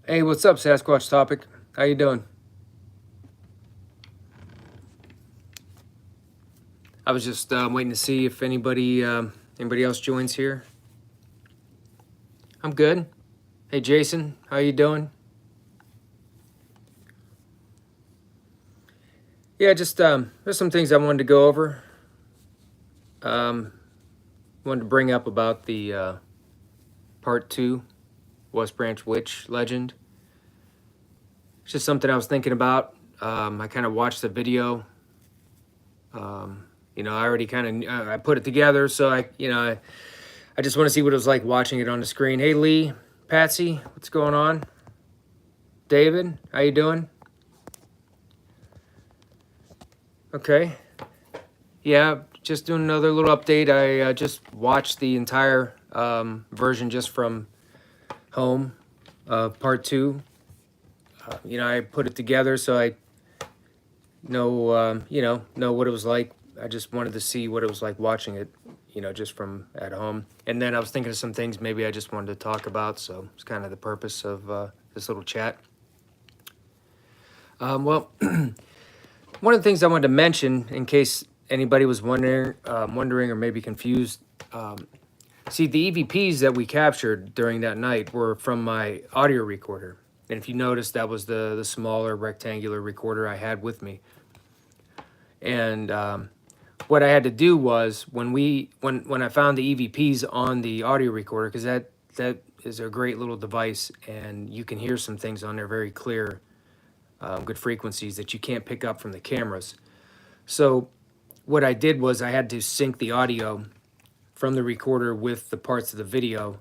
Hey, what's up, Sasquatch Topic? How you doing? I was just waiting to see if anybody else joins here. I'm good. Hey, Jason, how you doing? Yeah, just there's some things I wanted to go over. Wanted to bring up about the part 2, West Branch Witch legend. It's just something I was thinking about. I kind of watched the video. I already kind of I put it together, so I just want to see what it was like watching it on the screen. Hey, Lee, Patsy, what's going on? David, how you doing? Okay. Yeah, just doing another little update. I just watched the entire version just from home, part 2. I put it together so I know what it was like. I just wanted to see what it was like watching it, just from at home. And then I was thinking of some things maybe I just wanted to talk about. So it's kind of the purpose of this little chat. Well, one of the things I wanted to mention, in case anybody was wondering or maybe confused, see, the EVPs that we captured during that night were from my audio recorder. And if you notice, that was the smaller rectangular recorder I had with me. And what I had to do was when I found the EVPs on the audio recorder, because that is a great little device, and you can hear some things on there very clear, good frequencies that you can't pick up from the cameras. So what I did was I had to sync the audio from the recorder with the parts of the video,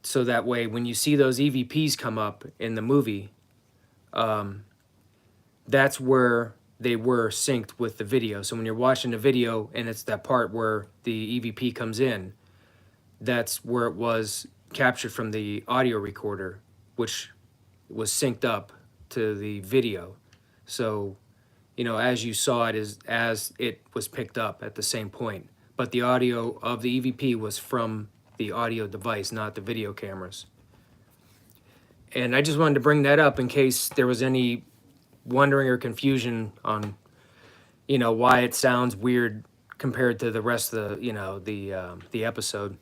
so that way when you see those EVPs come up in the movie, that's where they were synced with the video. So when you're watching the video and it's that part where the EVP comes in, that's where it was captured from the audio recorder, which was synced up to the video. So, as you saw it, as it was picked up at the same point. But the audio of the EVP was from the audio device, not the video cameras. And I just wanted to bring that up in case there was any wondering or confusion on, why it sounds weird compared to the rest of the episode.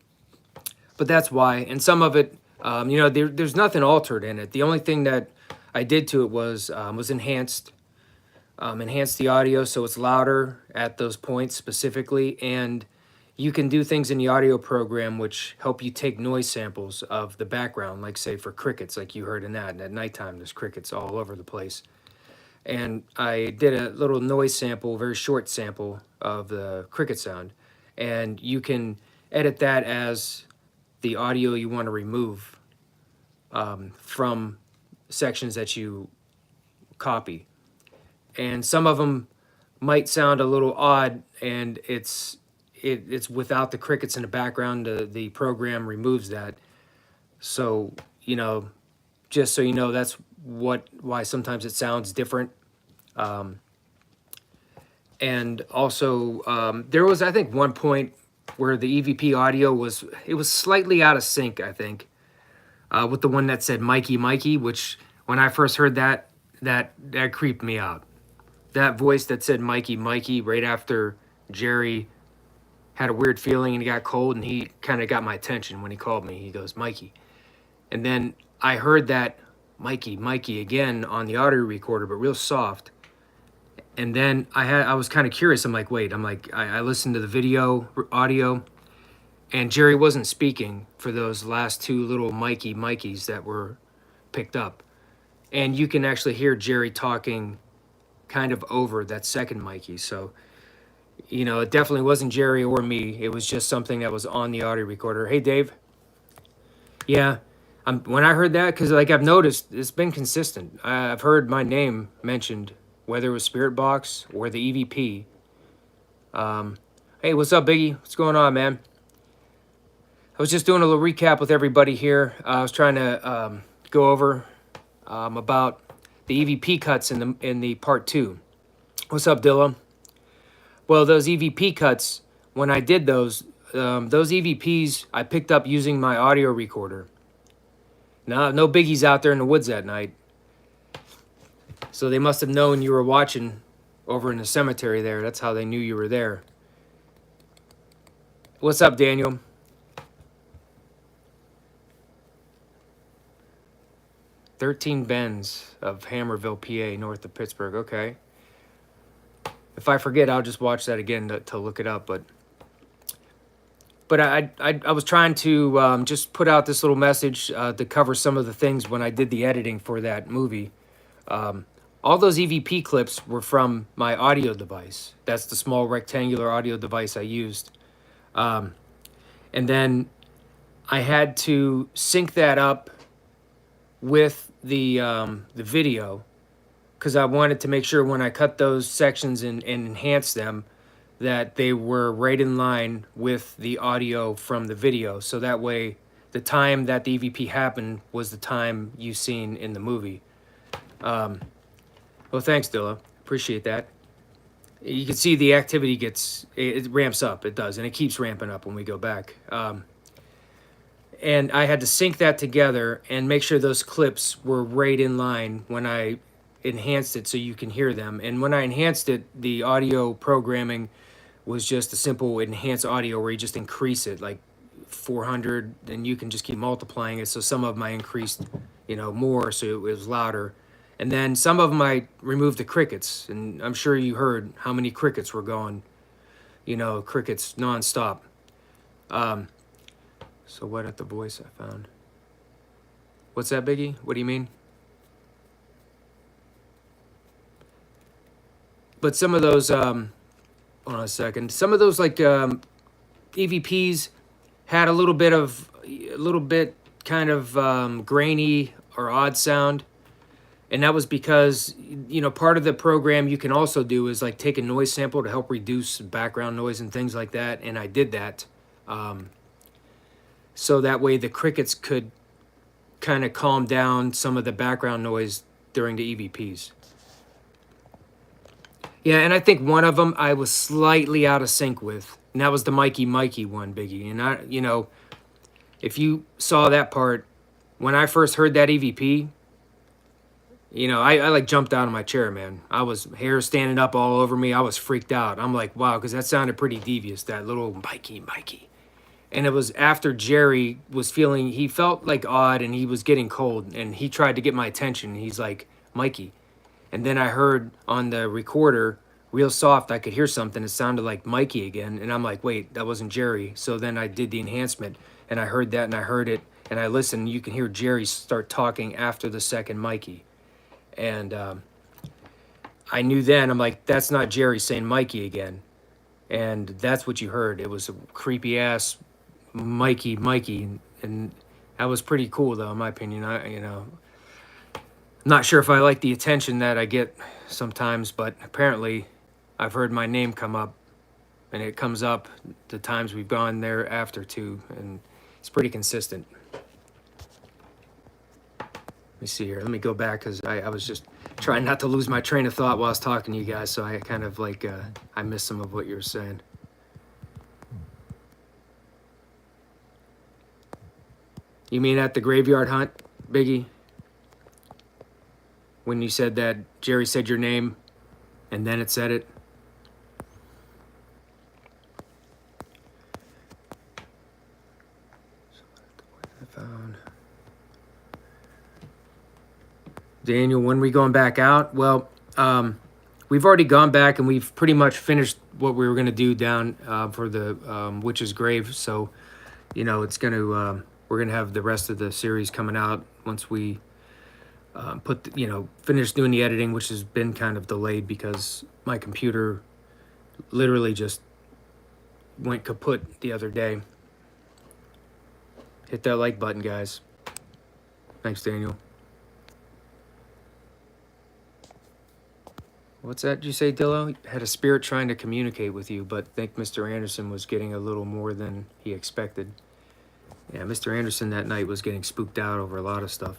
But that's why. And some of it, there's nothing altered in it. The only thing that I did to it was enhanced the audio so it's louder at those points specifically. And you can do things in the audio program which help you take noise samples of the background, like say for crickets, like you heard in that. And at nighttime, there's crickets all over the place. And I did a little noise sample, very short sample of the cricket sound. And you can edit that as the audio you want to remove from sections that you copy. And some of them might sound a little odd, and it's without the crickets in the background. The program removes that. So, just so you know, that's why sometimes it sounds different. And also, there was, I think, one point where the EVP audio was slightly out of sync, I think, with the one that said Mikey Mikey, which when I first heard that creeped me out. That voice that said Mikey Mikey right after Jerry had a weird feeling and he got cold, and he kind of got my attention when he called me. He goes, Mikey. And then I heard that Mikey Mikey again on the audio recorder, but real soft. And then I was kind of curious. I'm like, I listened to the video audio, and Jerry wasn't speaking for those last two little Mikey Mikeys that were picked up. And you can actually hear Jerry talking kind of over that second Mikey. So, it definitely wasn't Jerry or me. It was just something that was on the audio recorder. Hey, Dave. Yeah, When I heard that, because like I've noticed, it's been consistent. I've heard my name mentioned, whether it was Spirit Box or the EVP. Hey, what's up, Biggie? What's going on, man? I was just doing a little recap with everybody here. I was trying to go over about the EVP cuts in the part 2. What's up, Dilla? Well, those EVP cuts, when I did those EVPs, I picked up using my audio recorder. No biggies out there in the woods that night. So they must have known you were watching over in the cemetery there. That's how they knew you were there. What's up, Daniel? "13 Bends of Hammerville, PA, north of Pittsburgh." Okay. If I forget, I'll just watch that again to look it up. But I was trying to just put out this little message to cover some of the things when I did the editing for that movie. All those EVP clips were from my audio device. That's the small rectangular audio device I used. And then I had to sync that up with the video, because I wanted to make sure when I cut those sections and enhance them that they were right in line with the audio from the video. So that way the time that the EVP happened was the time you seen in the movie. Well, thanks, Dilla. Appreciate that. You can see the activity it ramps up. It does, and it keeps ramping up when we go back. And I had to sync that together and make sure those clips were right in line when I enhanced it so you can hear them. And when I enhanced it, the audio programming was just a simple enhance audio where you just increase it like 400, and you can just keep multiplying it. So some of them I increased, more, so it was louder. And then some of them I removed the crickets, and I'm sure you heard how many crickets were going, crickets nonstop. So what at the voice I found? What's that, Biggie? What do you mean? But some of those, hold on a second. Some of those EVPs had a little bit kind of grainy or odd sound. And that was because, part of the program you can also do is like take a noise sample to help reduce background noise and things like that. And I did that. So that way the crickets could kind of calm down some of the background noise during the EVPs. Yeah, and I think one of them I was slightly out of sync with, and that was the Mikey one, Biggie. And if you saw that part, when I first heard that EVP, I like jumped out of my chair, man. I was hair standing up all over me. I was freaked out. I'm like, wow, because that sounded pretty devious, that little Mikey. And it was after Jerry he felt like odd and he was getting cold, and he tried to get my attention. He's like, "Mikey." And then I heard on the recorder, real soft, I could hear something. It sounded like Mikey again. And I'm like, wait, that wasn't Jerry. So then I did the enhancement, and I heard that, and I heard it, and I listened. And you can hear Jerry start talking after the second Mikey. And I knew then, I'm like, that's not Jerry saying Mikey again. And that's what you heard. It was a creepy ass Mikey. And that was pretty cool, though, in my opinion. Not sure if I like the attention that I get sometimes, but apparently I've heard my name come up, and it comes up the times we've gone there after too, and it's pretty consistent. Let me see here. Let me go back, because I was just trying not to lose my train of thought while I was talking to you guys, so I kind of I missed some of what you were saying. You mean at the graveyard hunt, Biggie? When you said that Jerry said your name and then it said it? I found Daniel, when are we going back out? Well, we've already gone back, and we've pretty much finished what we were going to do down for the witch's grave. So, it's going to we're going to have the rest of the series coming out once we finish doing the editing, which has been kind of delayed because my computer literally just went kaput the other day. Hit that like button, guys. Thanks, Daniel. What's that you say, Dillo? Had a spirit trying to communicate with you, but think Mr. Anderson was getting a little more than he expected. Yeah, Mr. Anderson that night was getting spooked out over a lot of stuff.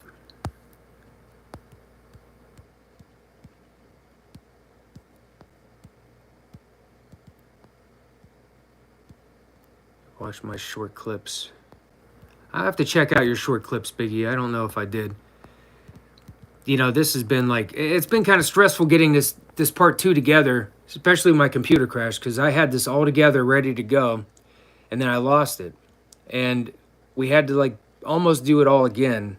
Watch my short clips. I have to check out your short clips, Biggie. I don't know if I did. You know, this has been like, it's been kind of stressful getting this part 2 together, especially my computer crash, because I had this all together ready to go, and then I lost it. And we had to like almost do it all again,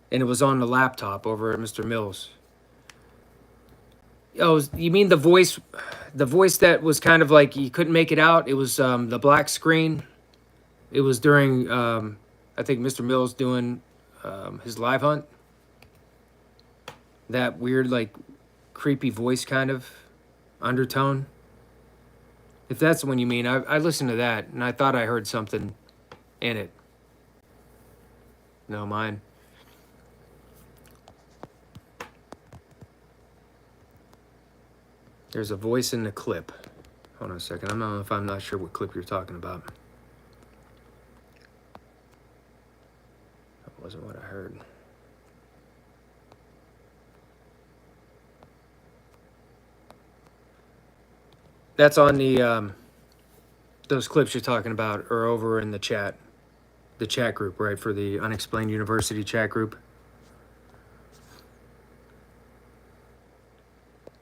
and it was on the laptop over at Mr. Mills. Oh, you mean the voice that was kind of like you couldn't make it out? It was the black screen. It was during, I think, Mr. Mills doing his live hunt. That weird, like, creepy voice kind of undertone. If that's the one you mean, I listened to that, and I thought I heard something in it. No, mine. There's a voice in the clip. Hold on a second. I'm not sure what clip you're talking about. That wasn't what I heard. That's on the those clips you're talking about are over in the chat group, right, for the Unexplained University chat group.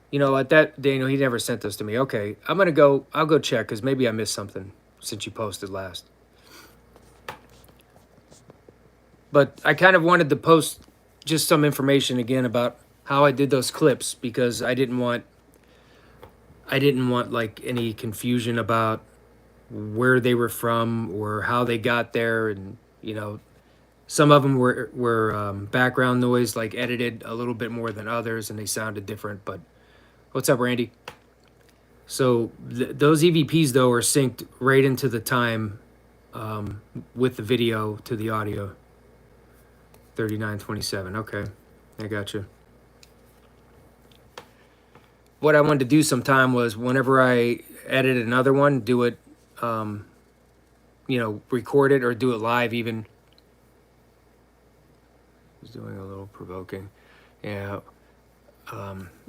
You know what, that Daniel, he never sent those to me. Okay, I'll go check, because maybe I missed something since you posted last. But I kind of wanted to post just some information again about how I did those clips, because I didn't want like any confusion about where they were from or how they got there. And you know, some of them were background noise, like edited a little bit more than others, and they sounded different. But what's up, Randy? So those EVPs though are synced right into the time with the video to the audio. 3927. Okay, I got you. What I wanted to do sometime was whenever I edit another one, do it, you know, record it or do it live even. I was doing a little provoking. Yeah.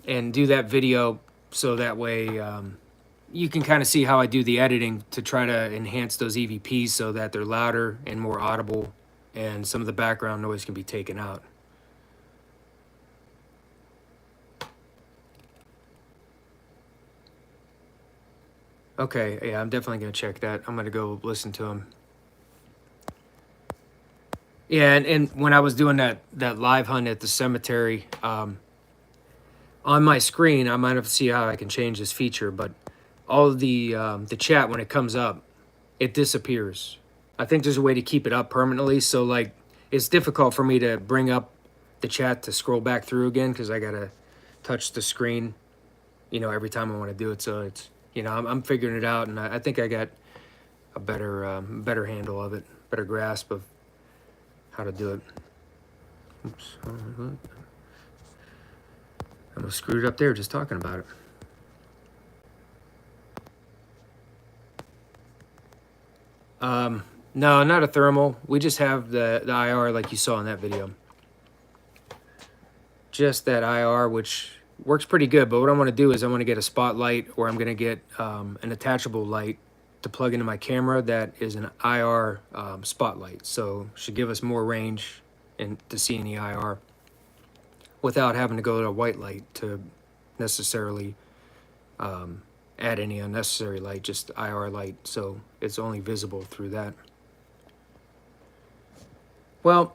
And do that video so that way you can kind of see how I do the editing to try to enhance those EVPs so that they're louder and more audible, and some of the background noise can be taken out. Okay, yeah, I'm definitely going to check that. I'm going to go listen to him. Yeah, and when I was doing that live hunt at the cemetery, on my screen, I might have to see how I can change this feature, but all of the chat, when it comes up, it disappears. I think there's a way to keep it up permanently, so like it's difficult for me to bring up the chat to scroll back through again, because I got to touch the screen, you know, every time I want to do it. So it's, you know, I'm figuring it out, and I think I got a better handle of it, better grasp of how to do it. Oops, I almost screwed it up there just talking about it. No, not a thermal. We just have the IR like you saw in that video. Just that IR, which works pretty good. But what I want to do is I want to get a spotlight, or I'm going to get an attachable light to plug into my camera that is an IR spotlight. So should give us more range and to see any IR without having to go to a white light to necessarily add any unnecessary light, just IR light. So it's only visible through that. Well,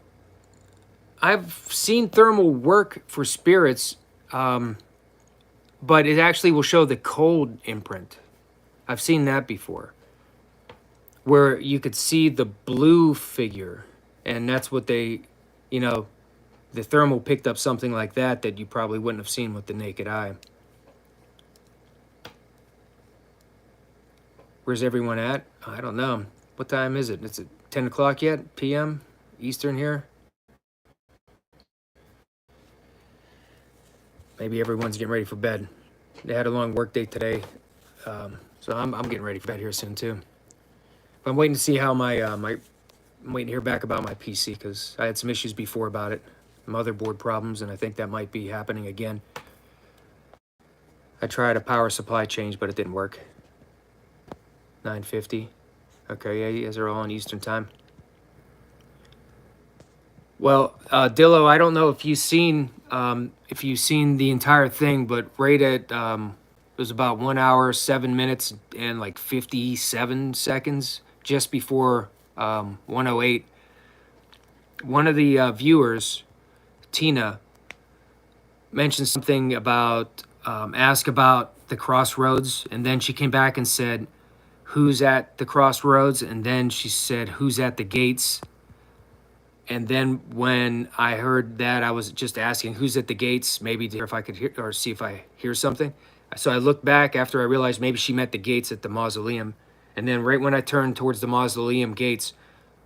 I've seen thermal work for spirits, but it actually will show the cold imprint. I've seen that before, where you could see the blue figure, and that's what they, you know, the thermal picked up something like that you probably wouldn't have seen with the naked eye. Where's everyone at? I don't know. What time is it? Is it 10 o'clock yet? PM? Eastern here? Maybe everyone's getting ready for bed. They had a long work day today, so I'm getting ready for bed here soon too. But I'm waiting to see how I'm waiting to hear back about my PC because I had some issues before about it, motherboard problems, and I think that might be happening again. I tried a power supply change, but it didn't work. 9:50. Okay, yeah, you guys are all on Eastern time. Well, Dillo, I don't know if you've seen the entire thing, but right at it was about 1 hour, 7 minutes, and like 57 seconds, just before 108. One of the viewers, Tina, mentioned something about ask about the crossroads, and then she came back and said, "Who's at the crossroads?" And then she said, "Who's at the gates?" And then when I heard that, I was just asking who's at the gates, maybe to hear if I could hear or see if I hear something. So I looked back after I realized maybe she meant the gates at the mausoleum. And then right when I turned towards the mausoleum gates,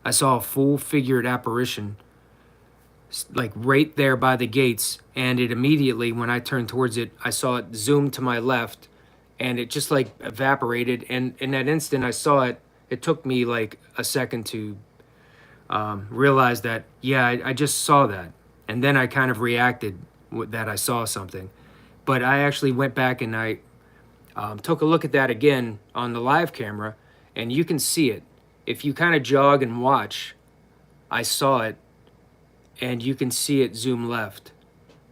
I saw a full figured apparition, like right there by the gates. And it immediately, when I turned towards it, I saw it zoom to my left and it just like evaporated. And in that instant, I saw it. It took me like a second to realized that, yeah, I just saw that. And then I kind of reacted that I saw something. But I actually went back and I took a look at that again on the live camera, and you can see it. If you kind of jog and watch, I saw it, and you can see it zoom left,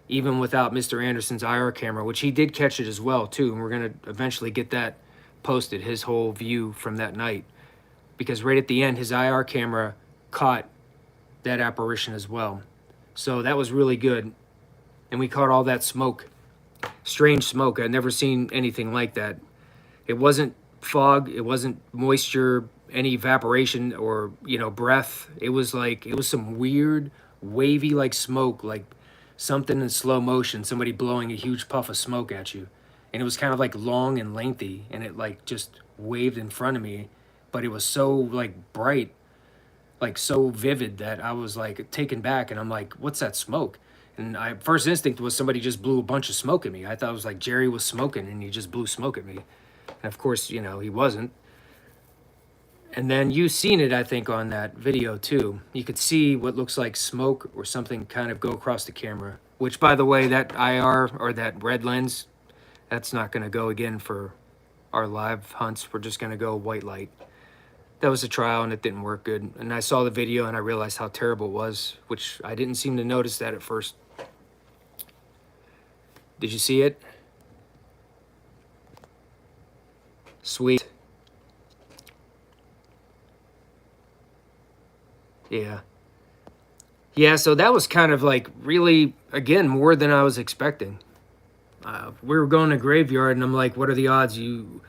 even without Mr. Anderson's IR camera, which he did catch it as well, too. And we're going to eventually get that posted, his whole view from that night. Because right at the end, his IR camera caught that apparition as well. So that was really good. And we caught all that smoke. Strange smoke. I'd never seen anything like that. It wasn't fog, it wasn't moisture, any evaporation or, breath. It was some weird, wavy like smoke, like something in slow motion, somebody blowing a huge puff of smoke at you. And it was kind of like long and lengthy, and it like just waved in front of me, but it was so like bright, like so vivid that I was like taken back, and I'm like, what's that smoke? And I first instinct was somebody just blew a bunch of smoke at me. I thought it was like Jerry was smoking and he just blew smoke at me. And of course, he wasn't. And then you seen it, I think, on that video too. You could see what looks like smoke or something kind of go across the camera, which, by the way, that IR or that red lens, that's not going to go again for our live hunts. We're just going to go white light. That was a trial and it didn't work good. And I saw the video and I realized how terrible it was, which I didn't seem to notice that at first. Did you see it? Sweet. Yeah. Yeah, so that was kind of like really, again, more than I was expecting. We were going to graveyard and I'm like, what are the odds you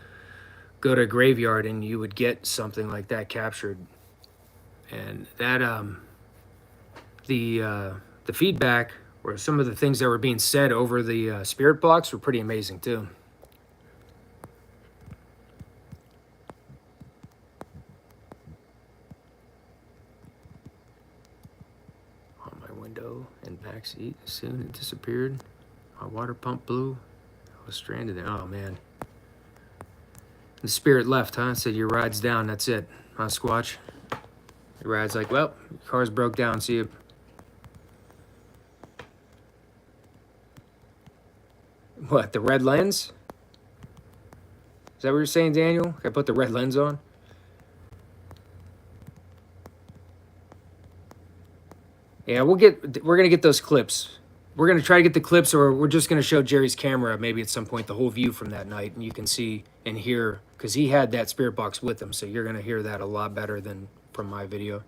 go to a graveyard and you would get something like that captured? And that the feedback or some of the things that were being said over the spirit box were pretty amazing too. On my window and back seat, soon it disappeared. My water pump blew. I was stranded there. Oh man. The spirit left, huh? Said your ride's down. That's it. Huh, Squatch? Your ride's like, well, your car's broke down. See you. What, the red lens? Is that what you're saying, Daniel? I put the red lens on? Yeah, we're gonna get those clips. We're gonna try to get the clips, or we're just gonna show Jerry's camera maybe at some point the whole view from that night, and you can see and hear because he had that spirit box with him, so you're gonna hear that a lot better than from my video.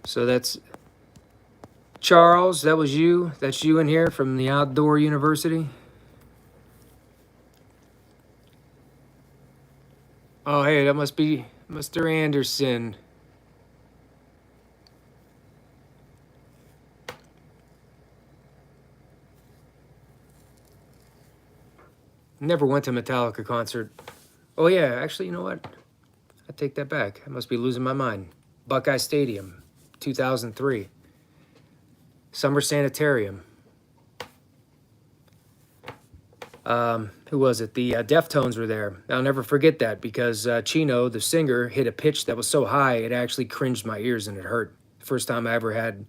So that's Charles. That was you. That's you in here from the Outdoor University. Oh, hey, that must be Mr. Anderson. Never went to Metallica concert. Oh yeah, actually, you know what? I take that back. I must be losing my mind. Buckeye Stadium, 2003. Summer Sanitarium. Who was it? The Deftones were there. I'll never forget that because Chino, the singer, hit a pitch that was so high it actually cringed my ears and it hurt. First time I ever had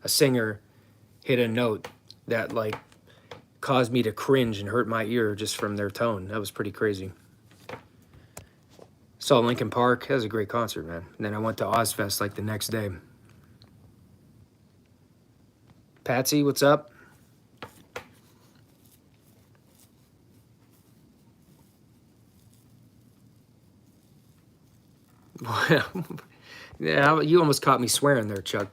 a singer hit a note that like caused me to cringe and hurt my ear just from their tone. That was pretty crazy. Saw Linkin Park. That was a great concert, man. And then I went to Ozfest like the next day. Patsy, what's up? Yeah, you almost caught me swearing there, Chuck.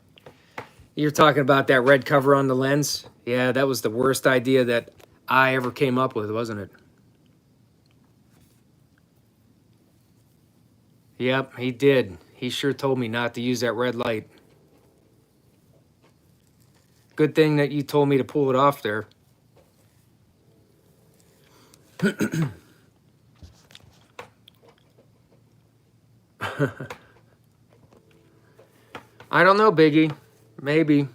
You're talking about that red cover on the lens? Yeah, that was the worst idea that I ever came up with, wasn't it? Yep, he did. He sure told me not to use that red light. Good thing that you told me to pull it off there. I don't know, Biggie. Maybe.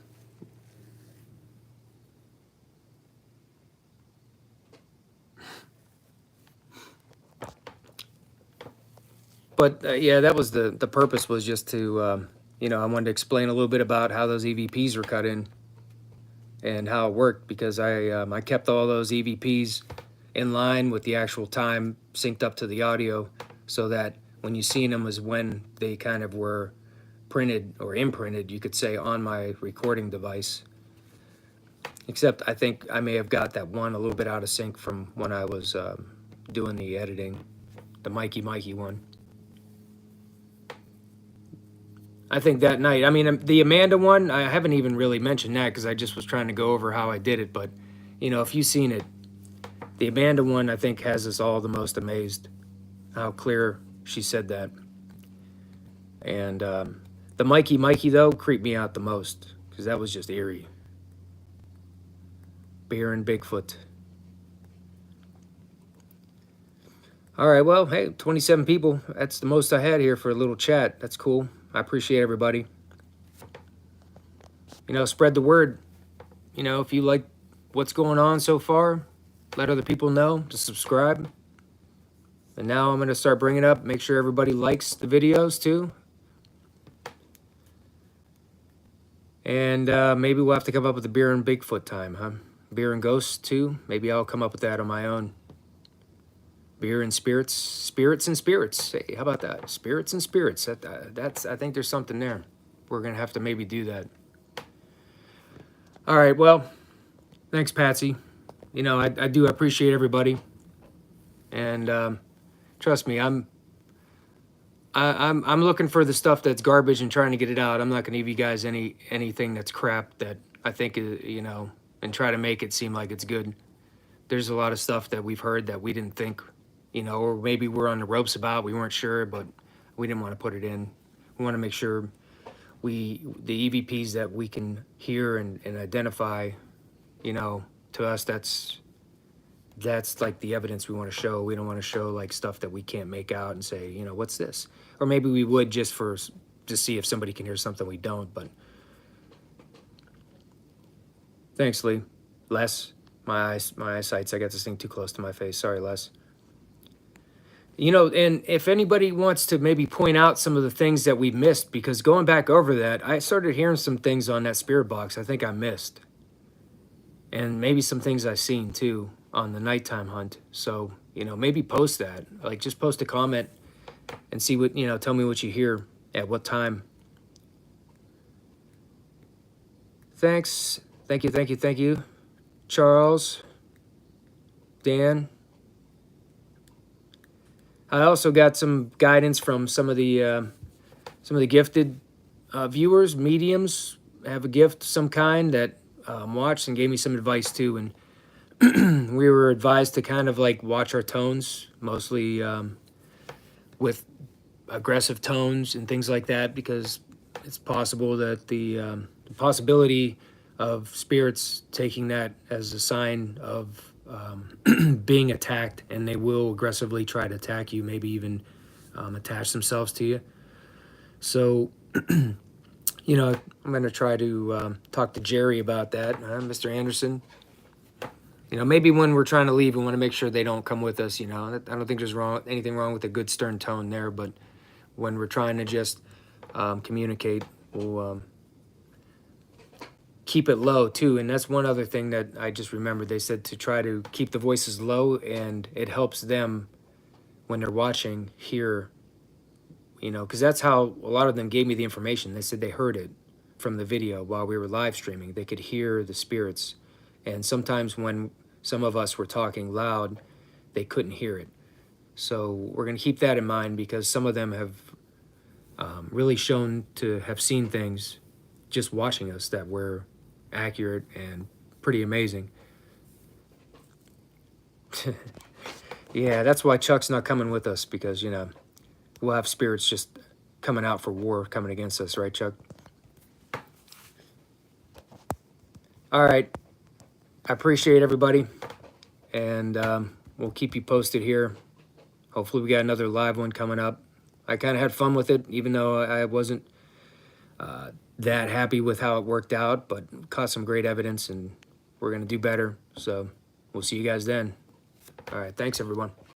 But yeah, that was the purpose was just to, you know, I wanted to explain a little bit about how those EVPs were cut in and how it worked because I kept all those EVPs in line with the actual time synced up to the audio so that when you seen them was when they kind of were printed or imprinted, you could say, on my recording device. Except I think I may have got that one a little bit out of sync from when I was doing the editing, the Mikey one. I think that night, I mean, the Amanda one, I haven't even really mentioned that because I just was trying to go over how I did it. But, you know, if you've seen it, the Amanda one, I think, has us all the most amazed how clear she said that. And the Mikey, though, creeped me out the most because that was just eerie. Beer and Bigfoot. All right, well, hey, 27 people. That's the most I had here for a little chat. That's cool. I appreciate everybody. You know, spread the word. You know, if you like what's going on so far, let other people know to subscribe. And now I'm going to start bringing up, make sure everybody likes the videos too. And maybe we'll have to come up with a beer and Bigfoot time, huh? Beer and ghosts too. Maybe I'll come up with that on my own. Beer and spirits, spirits and spirits. Hey, how about that? Spirits and spirits. That's. I think there's something there. We're gonna have to maybe do that. All right. Well, thanks, Patsy. You know, I do appreciate everybody, and trust me, I'm looking for the stuff that's garbage and trying to get it out. I'm not gonna give you guys anything that's crap that I think is, you know, and try to make it seem like it's good. There's a lot of stuff that we've heard that we didn't think, you know, or maybe we're on the ropes about, we weren't sure, but we didn't want to put it in. We want to make sure the EVPs that we can hear and identify, you know, to us, that's like the evidence we want to show. We don't want to show like stuff that we can't make out and say, you know, what's this? Or maybe we would just to see if somebody can hear something we don't, but thanks, Lee. Les, my eyesight's, I got this thing too close to my face. Sorry, Les. You know, and if anybody wants to maybe point out some of the things that we missed, because going back over that, I started hearing some things on that spirit box I think I missed. And maybe some things I've seen too on the nighttime hunt. So, you know, maybe post that. Like, just post a comment and see what, you know, tell me what you hear at what time. Thanks. Thank you. Charles. Dan. I also got some guidance from some of the gifted viewers, mediums, have a gift of some kind that watched and gave me some advice too. And we were advised to kind of like watch our tones, mostly with aggressive tones and things like that, because it's possible that the possibility of spirits taking that as a sign of being attacked, and they will aggressively try to attack you, maybe even attach themselves to you. So, You know, I'm going to try to talk to Jerry about that, Mr. Anderson. You know, maybe when we're trying to leave, we want to make sure they don't come with us. You know, I don't think there's anything wrong with a good stern tone there, but when we're trying to just communicate, we'll keep it low too. And that's one other thing that I just remembered. They said to try to keep the voices low, and it helps them when they're watching hear. You know, because that's how a lot of them gave me the information. They said they heard it from the video while we were live streaming. They could hear the spirits. And sometimes when some of us were talking loud, they couldn't hear it. So we're going to keep that in mind, because some of them have really shown to have seen things just watching us that were accurate and pretty amazing. Yeah, that's why Chuck's not coming with us, because, you know, we'll have spirits just coming out for war, coming against us, right, Chuck? All right. I appreciate everybody, and we'll keep you posted here. Hopefully we got another live one coming up. I kind of had fun with it, even though I wasn't that happy with how it worked out, but caught some great evidence, and we're going to do better. So we'll see you guys then. All right. Thanks, everyone.